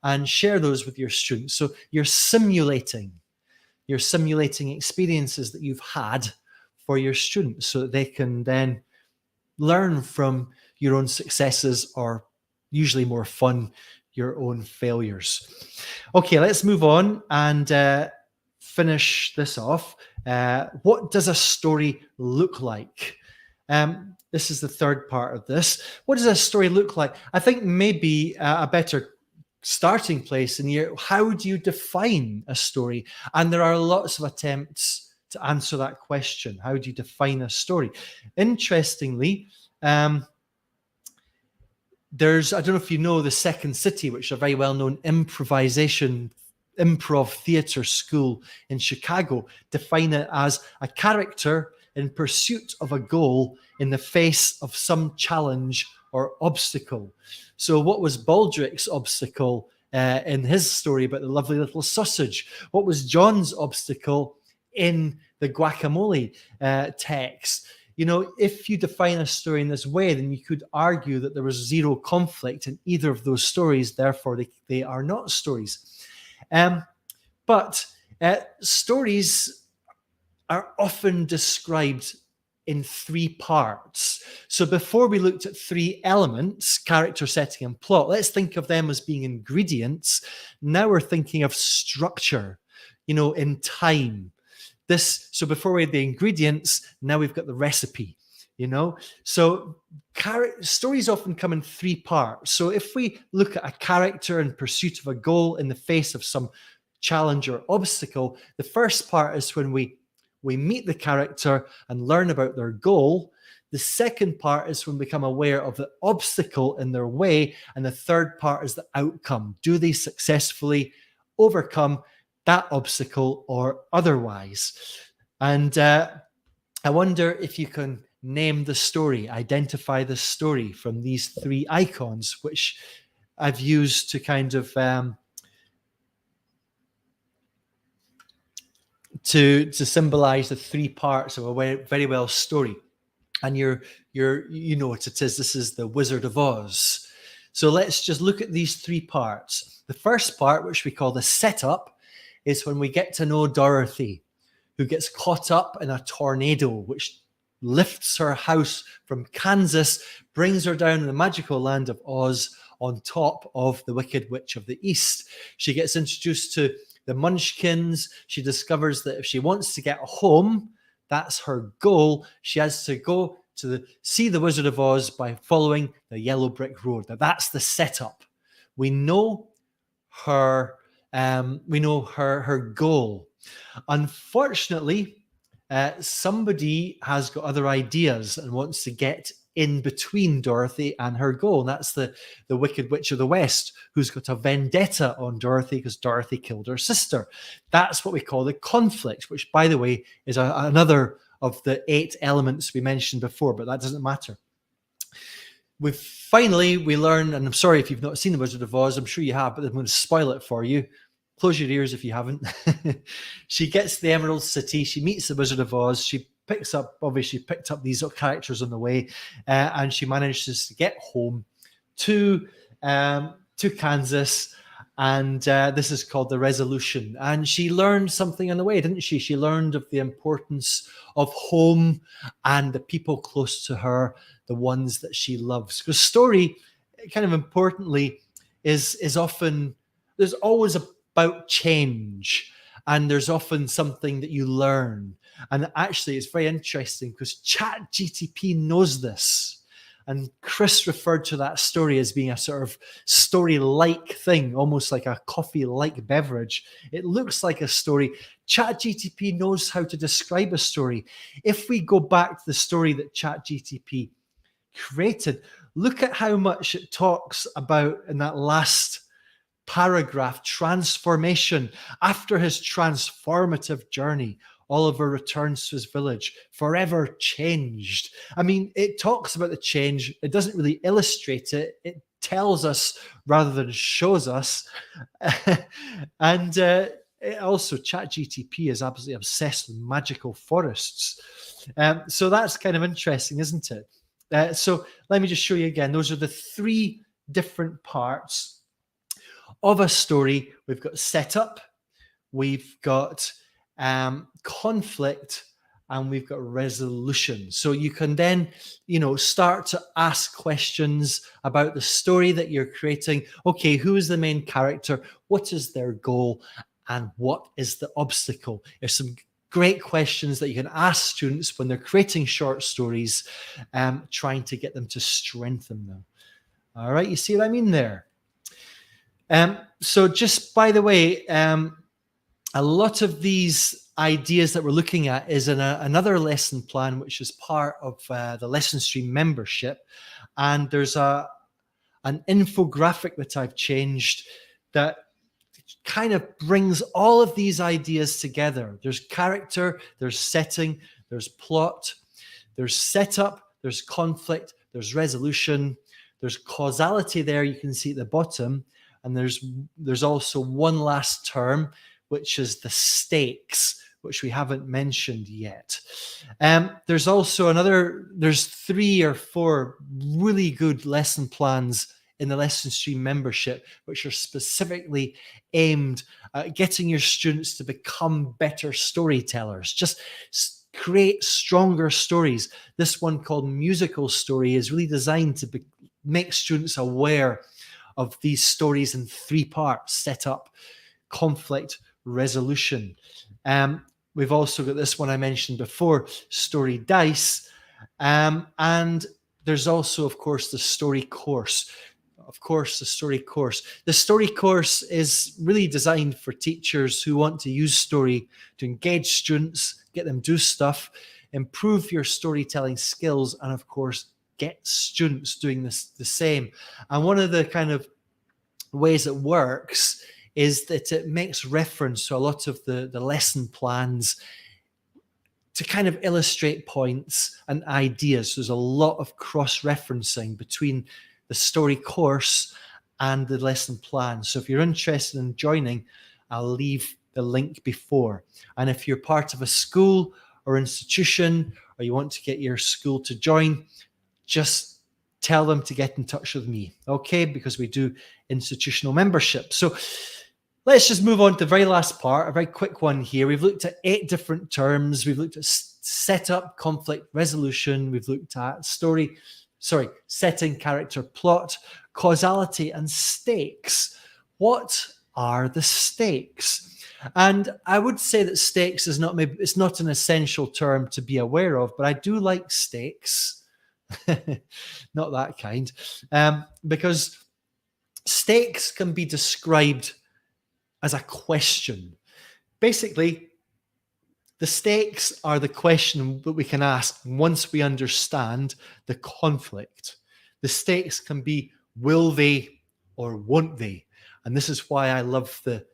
and share those with your students. So you're simulating experiences that you've had for your students so that they can then learn from your own successes, or usually more fun, your own failures. Okay, let's move on and finish this off. What does a story look like? This is the third part of this. What does a story look like? I think maybe a better starting place in here, how do you define a story? And there are lots of attempts to answer that question. How do you define a story? Interestingly, there's, I don't know if you know, the Second City, which is a very well-known improv theater school in Chicago, define it as a character in pursuit of a goal in the face of some challenge or obstacle. So what was Baldric's obstacle in his story about the lovely little sausage? What was John's obstacle in the guacamole text? If you define a story in this way, then you could argue that there was zero conflict in either of those stories. Therefore, they are not stories. But stories are often described in three parts. So before we looked at three elements, character, setting, and plot, let's think of them as being ingredients. Now we're thinking of structure, in time. So before we had the ingredients, now we've got the recipe, So stories often come in three parts. So if we look at a character in pursuit of a goal in the face of some challenge or obstacle, the first part is when we meet the character and learn about their goal. The second part is when we become aware of the obstacle in their way. And the third part is the outcome. Do they successfully overcome that obstacle or otherwise? And I wonder if you can name the story, identify the story from these three icons, which I've used to kind of to symbolize the three parts of a very well story. And you know what it is. This is the Wizard of Oz. So let's just look at these three parts. The first part, which we call the setup, is when we get to know Dorothy, who gets caught up in a tornado, which lifts her house from Kansas, brings her down in the magical land of Oz on top of the Wicked Witch of the East. She gets introduced to the Munchkins. She discovers that if she wants to get home, that's her goal. She has to go to see the Wizard of Oz by following the yellow brick road. Now, that's the setup. We know her. Her goal. Unfortunately, somebody has got other ideas and wants to get in between Dorothy and her goal. And that's the Wicked Witch of the West, who's got a vendetta on Dorothy because Dorothy killed her sister. That's what we call the conflict, which, by the way, is another of the 8 elements we mentioned before, but that doesn't matter. We learn, and I'm sorry if you've not seen The Wizard of Oz, I'm sure you have, but I'm going to spoil it for you. Close your ears if you haven't. She gets to the Emerald City. She meets the Wizard of Oz. She picked up these characters on the way, and she manages to get home to Kansas. And this is called the Resolution. And she learned something on the way, didn't she? She learned of the importance of home and the people close to her, the ones that she loves. Because story, kind of importantly, is often, there's always about change, and there's often something that you learn. And actually, it's very interesting because ChatGTP knows this. And Chris referred to that story as being a sort of story-like thing, almost like a coffee-like beverage. It looks like a story. ChatGTP knows how to describe a story. If we go back to the story that ChatGTP created, look at how much it talks about in that last paragraph, transformation. After his transformative journey, Oliver returns to his village, forever changed. I mean, it talks about the change. It doesn't really illustrate it. It tells us rather than shows us. And it also, ChatGTP is absolutely obsessed with magical forests. So that's kind of interesting, isn't it? So let me just show you again. Those are the 3 different parts of a story. We've got setup, we've got conflict, and we've got resolution. So you can then, start to ask questions about the story that you're creating. Okay, who is the main character? What is their goal? And what is the obstacle? There's some great questions that you can ask students when they're creating short stories, trying to get them to strengthen them. All right, you see what I mean there? So just by the way, a lot of these ideas that we're looking at is in another lesson plan, which is part of the LessonStream membership. And there's an infographic that I've changed that kind of brings all of these ideas together. There's character, there's setting, there's plot, there's setup, there's conflict, there's resolution, there's causality there, you can see at the bottom. And there's also one last term, which is the stakes, which we haven't mentioned yet. There's also there's 3 or 4 really good lesson plans in the LessonStream membership, which are specifically aimed at getting your students to become better storytellers. Just create stronger stories. This one called Musical Story is really designed to make students aware of these stories in 3 parts: setup, conflict, resolution. We've also got this one I mentioned before, Story Dice. And there's also, of course, the story course. The story course is really designed for teachers who want to use story to engage students, get them do stuff. improve your storytelling skills, and of course, get students doing this the same. And one of the kind of ways it works is that it makes reference to a lot of the lesson plans to kind of illustrate points and ideas. So there's a lot of cross-referencing between the story course and the lesson plan. So if you're interested in joining, I'll leave the link before. And if you're part of a school or institution, or you want to get your school to join, just tell them to get in touch with me, okay? Because we do institutional membership. So let's just move on to the very last part, a very quick one here. We've looked at 8 different terms. We've looked at setup, conflict, resolution. We've looked at setting, character, plot, causality, and stakes. What are the stakes? And I would say that stakes is it's not an essential term to be aware of, but I do like stakes. Not that kind. Because stakes can be described as a question. Basically, the stakes are the question that we can ask once we understand the conflict. The stakes can be, will they or won't they? And this is why I love the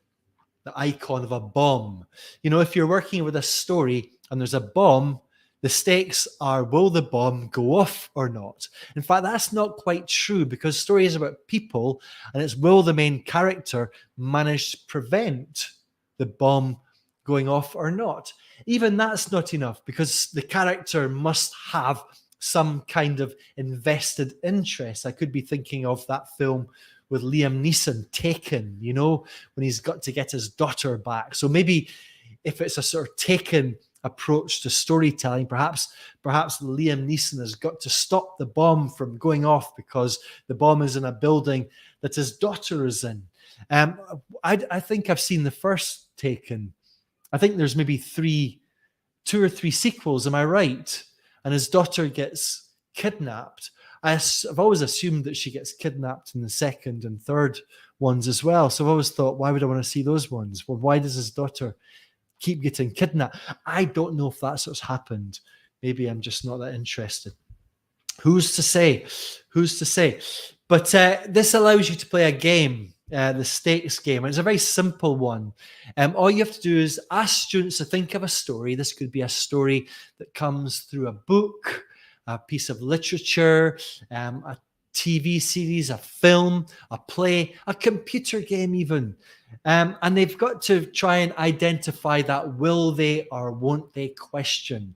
icon of a bomb. You know, if you're working with a story and there's a bomb, the stakes are, will the bomb go off or not? In fact, that's not quite true, because story is about people, and it's will the main character manage to prevent the bomb going off or not? Even that's not enough, because the character must have some kind of invested interest. I could be thinking of that film with Liam Neeson, Taken, you know, when he's got to get his daughter back. So maybe if it's a sort of Taken approach to storytelling, perhaps Liam Neeson has got to stop the bomb from going off because the bomb is in a building that his daughter is in. I think I've seen the first Taken. I think there's maybe 2 or 3 sequels. Am I right? And his daughter gets kidnapped. I've always assumed that she gets kidnapped in the second and third ones as well. So I've always thought, why would I want to see those ones? Well, why does his daughter keep getting kidnapped? I don't know if that's what's happened. Maybe I'm just not that interested. Who's to say? Who's to say? But this allows you to play a game, the stakes game. And it's a very simple one. All you have to do is ask students to think of a story. This could be a story that comes through a book, a piece of literature, a TV series, a film, a play, a computer game even. And they've got to try and identify that will they or won't they question.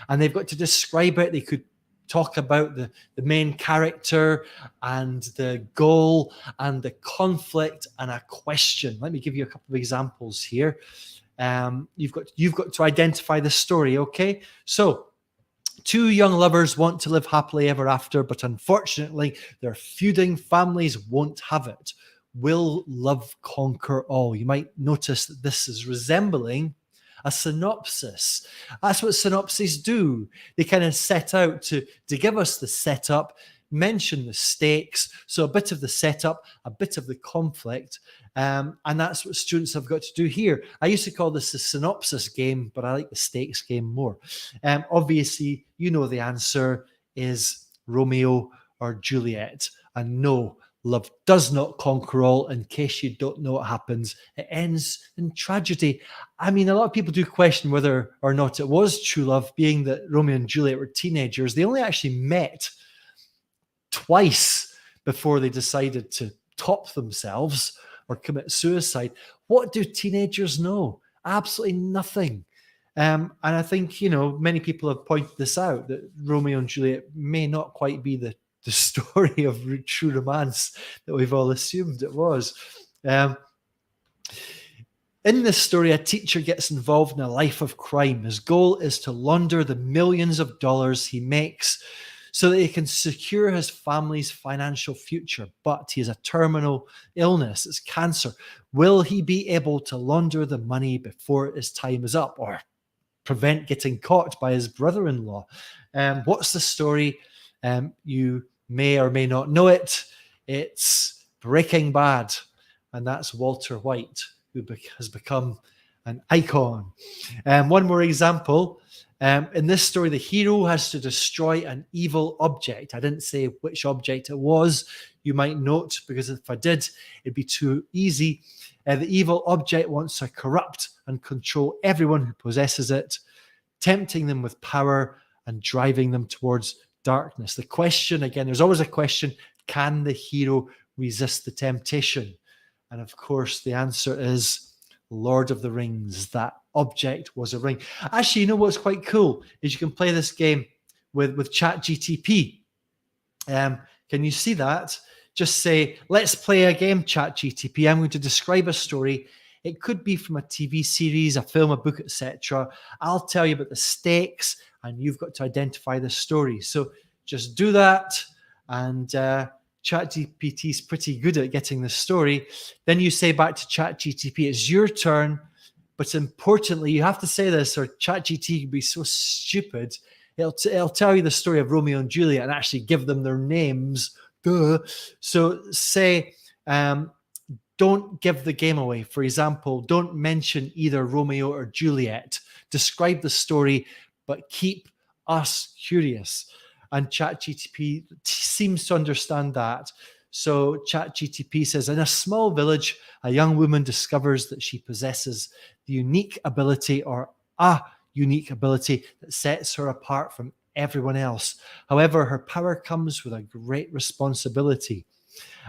And they've got to describe it. They could talk about the main character and the goal and the conflict and a question. Let me give you a couple of examples here. You've got to identify the story, okay? So 2 young lovers want to live happily ever after, but unfortunately, their feuding families won't have it. Will love conquer all? You might notice that this is resembling a synopsis. That's what synopses do. They kind of set out to give us the setup, mention the stakes, so a bit of the setup, a bit of the conflict, and that's what students have got to do here. I used to call this the synopsis game, but I like the stakes game more. Obviously, you know the answer is Romeo or Juliet, and no, love does not conquer all. In case you don't know what happens, it ends in tragedy. I mean, a lot of people do question whether or not it was true love, being that Romeo and Juliet were teenagers. They only actually met twice before they decided to top themselves or commit suicide. What do teenagers know? Absolutely nothing. And I think, you know, many people have pointed this out, that Romeo and Juliet may not quite be the story of true romance that we've all assumed it was. In this story, a teacher gets involved in a life of crime. His goal is to launder the millions of dollars he makes so that he can secure his family's financial future. But he has a terminal illness, it's cancer. Will he be able to launder the money before his time is up, or prevent getting caught by his brother-in-law? What's the story? You may or may not know it. It's Breaking Bad, and that's Walter White, who has become an icon. One more example. In this story, the hero has to destroy an evil object. I didn't say which object it was. You might note, because if I did, it'd be too easy. The evil object wants to corrupt and control everyone who possesses it, tempting them with power and driving them towards darkness. The question, again, there's always a question, can the hero resist the temptation? And of course, the answer is Lord of the Rings. That object was a ring. Actually, you know what's quite cool is you can play this game with ChatGTP. Can you see that? Just say, let's play a game, ChatGTP. I'm going to describe a story. It could be from a TV series, a film, a book, etc. I'll tell you about the stakes, and you've got to identify the story. So just do that, and ChatGPT is pretty good at getting the story. Then you say back to ChatGTP, it's your turn. But importantly, you have to say this, or ChatGPT can be so stupid. It'll tell you the story of Romeo and Juliet and actually give them their names. Duh. So say, don't give the game away. For example, don't mention either Romeo or Juliet. Describe the story, but keep us curious. And ChatGPT seems to understand that. So ChatGTP says, in a small village, a young woman discovers that she possesses the unique ability, or a unique ability, that sets her apart from everyone else. However, her power comes with a great responsibility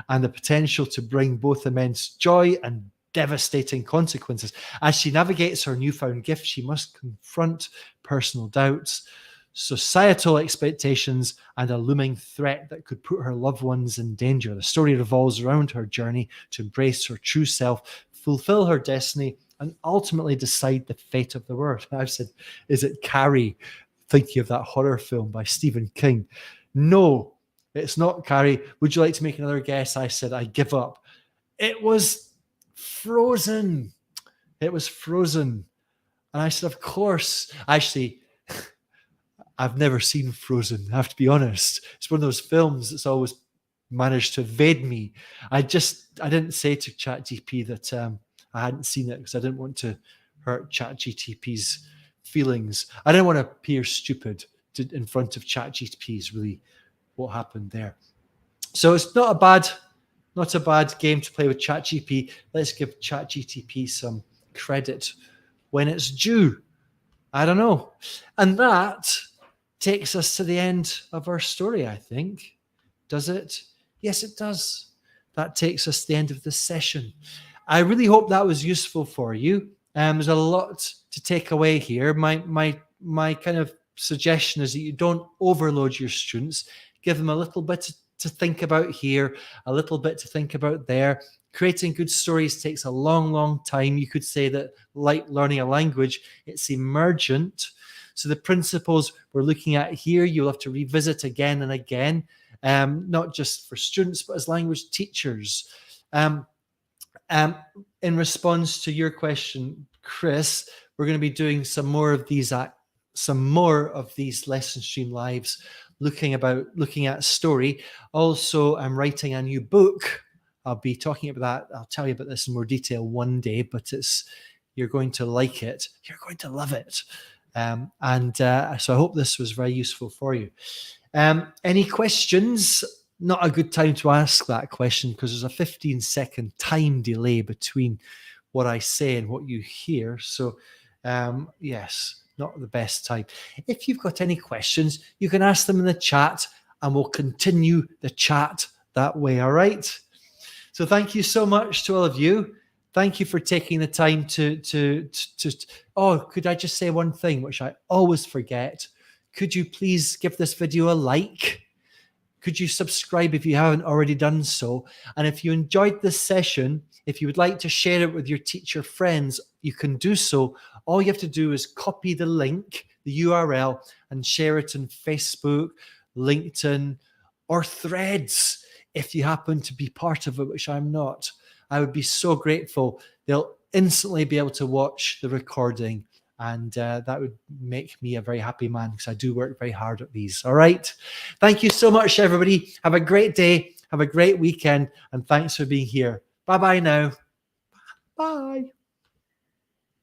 and the potential to bring both immense joy and devastating consequences. As she navigates her newfound gift, she must confront personal doubts, societal expectations, and a looming threat that could put her loved ones in danger. The story revolves around her journey to embrace her true self, fulfill her destiny, and ultimately decide the fate of the world. I've said, is it Carrie? Thinking of that horror film by Stephen King. No, it's not Carrie. Would you like to make another guess? I said, I give up. It was Frozen. It was Frozen. And I said, of course. Actually, I've never seen Frozen, I have to be honest. It's one of those films that's always managed to evade me. I didn't say to ChatGPT that I hadn't seen it because I didn't want to hurt ChatGPT's feelings. I didn't want to appear stupid in front of ChatGPT is really what happened there. So it's not a bad game to play with ChatGPT. Let's give ChatGPT some credit when it's due. I don't know. And that takes us to the end of our story, I think. Does it? Yes, it does. That takes us to the end of this session. I really hope that was useful for you. There's a lot to take away here. My kind of suggestion is that you don't overload your students. Give them a little bit to think about here, a little bit to think about there. Creating good stories takes a long, long time. You could say that, like learning a language, it's emergent. So the principles we're looking at here, you'll have to revisit again and again, not just for students, but as language teachers. In response to your question, Chris, we're going to be doing some more of these LessonStream lives, looking at story. Also, I'm writing a new book. I'll be talking about that. I'll tell you about this in more detail one day, but you're going to like it. You're going to love it. So I hope this was very useful for you. Any questions? Not a good time to ask that question because there's a 15-second time delay between what I say and what you hear. So yes, not the best time. If you've got any questions, you can ask them in the chat and we'll continue the chat that way. All right. So thank you so much to all of you. Thank you for taking the time could I just say one thing, which I always forget? Could you please give this video a like? Could you subscribe if you haven't already done so? And if you enjoyed this session, if you would like to share it with your teacher friends, you can do so. All you have to do is copy the link, the URL, and share it on Facebook, LinkedIn, or Threads if you happen to be part of it, which I'm not. I would be so grateful. They'll instantly be able to watch the recording, and that would make me a very happy man because I do work very hard at these. All right. Thank you so much, everybody. Have a great day. Have a great weekend. And thanks for being here. Bye-bye now. Bye.